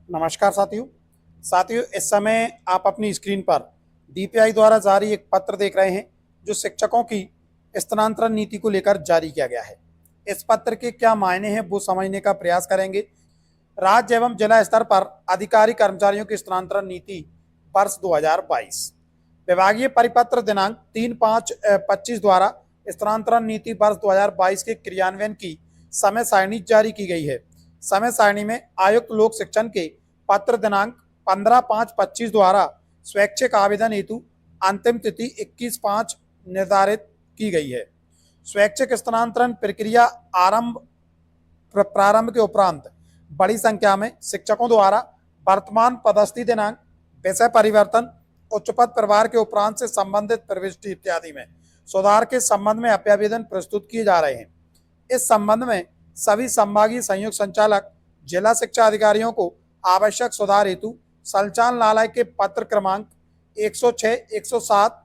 नमस्कार साथियों इस समय आप अपनी स्क्रीन पर डीपीआई द्वारा जारी एक पत्र देख रहे हैं जो शिक्षकों की स्थानांतरण नीति को लेकर जारी किया गया है। इस पत्र के क्या मायने हैं वो समझने का प्रयास करेंगे। राज्य एवं जिला स्तर पर अधिकारी कर्मचारियों की स्थानांतरण नीति वर्ष 2022 विभागीय परिपत्र दिनांक 3/5/25 द्वारा स्थानांतरण नीति वर्ष 2022 के क्रियान्वयन की समय सारणी जारी की गई है। समय सारणी में आयुक्त लोक शिक्षण के पत्र दिनांक 15/5/25 द्वारा स्वैच्छिक आवेदन हेतु अंतिम तिथि 21/5 निर्धारित की गई है। स्वैच्छिक स्थानांतरण प्रक्रिया प्रारंभ के उपरांत बड़ी संख्या में शिक्षकों द्वारा वर्तमान पदस्थि दिनांक, विषय परिवर्तन, उच्च पद प्रभार के उपरांत से संबंधित प्रविष्टि इत्यादि में सुधार के संबंध में अभ्यावेदन प्रस्तुत किए जा रहे हैं। इस संबंध में सभी संभागीय संयुक्त संचालक जिला शिक्षा अधिकारियों को आवश्यक सुधार हेतु संचालनालय के पत्र क्रमांक 106/107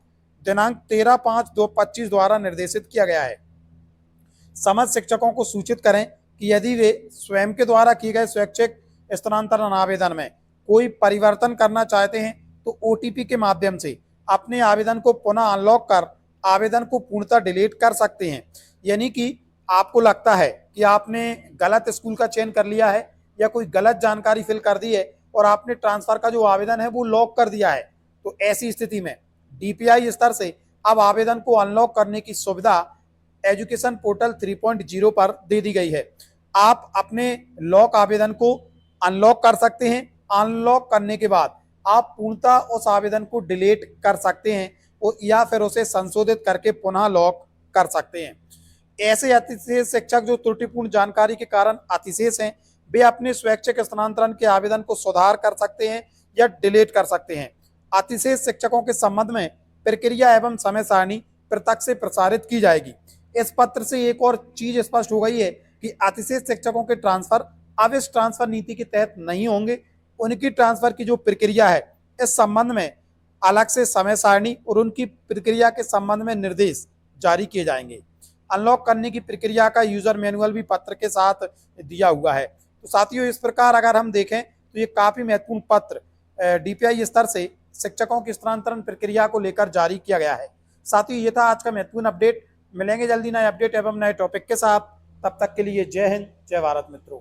दिनांक 13/5/2025 द्वारा निर्देशित किया गया है। समस्त शिक्षकों को सूचित करें कि यदि वे स्वयं के द्वारा किए गए स्वैच्छिक स्थानांतरण आवेदन में कोई परिवर्तन करना चाहते हैं तो ओटीपी के माध्यम से अपने आवेदन को पुनः अनलॉक कर आवेदन को पूर्णतः डिलीट कर सकते हैं। यानी कि आपको लगता है कि आपने गलत स्कूल का चयन कर लिया है या कोई गलत जानकारी फिल कर दी है और आपने ट्रांसफर का जो आवेदन है वो लॉक कर दिया है, तो ऐसी स्थिति में डीपीआई स्तर से अब आवेदन को अनलॉक करने की सुविधा एजुकेशन पोर्टल 3.0 पर दे दी गई है। आप अपने लॉक आवेदन को अनलॉक कर सकते हैं। अनलॉक करने के बाद आप पूर्णतः उस आवेदन को डिलीट कर सकते हैं या फिर उसे संशोधित करके पुनः लॉक कर सकते हैं। ऐसे अतिशेष शिक्षक जो त्रुटिपूर्ण जानकारी के कारण अतिशेष हैं, वे अपने स्वैच्छिक स्थानांतरण के आवेदन को सुधार कर सकते हैं या डिलीट कर सकते हैं। अतिशेष शिक्षकों के संबंध में प्रक्रिया एवं समय सारणी पृथक से प्रसारित की जाएगी। इस पत्र से एक और चीज स्पष्ट हो गई है कि अतिशेष शिक्षकों के ट्रांसफर अब इस ट्रांसफर नीति के तहत नहीं होंगे। उनकी ट्रांसफर की जो प्रक्रिया है इस संबंध में अलग से समय सारणी और उनकी प्रक्रिया के संबंध में निर्देश जारी किए जाएंगे। अनलॉक करने की प्रक्रिया का यूजर मैनुअल भी पत्र के साथ दिया हुआ है। तो साथियों, इस प्रकार अगर हम देखें तो ये काफी महत्वपूर्ण पत्र डीपीआई स्तर से शिक्षकों की स्थानांतरण प्रक्रिया को लेकर जारी किया गया है। साथियों, ये था आज का महत्वपूर्ण अपडेट। मिलेंगे जल्दी नए अपडेट एवं नए टॉपिक के साथ। तब तक के लिए जय हिंद, जय भारत मित्रों।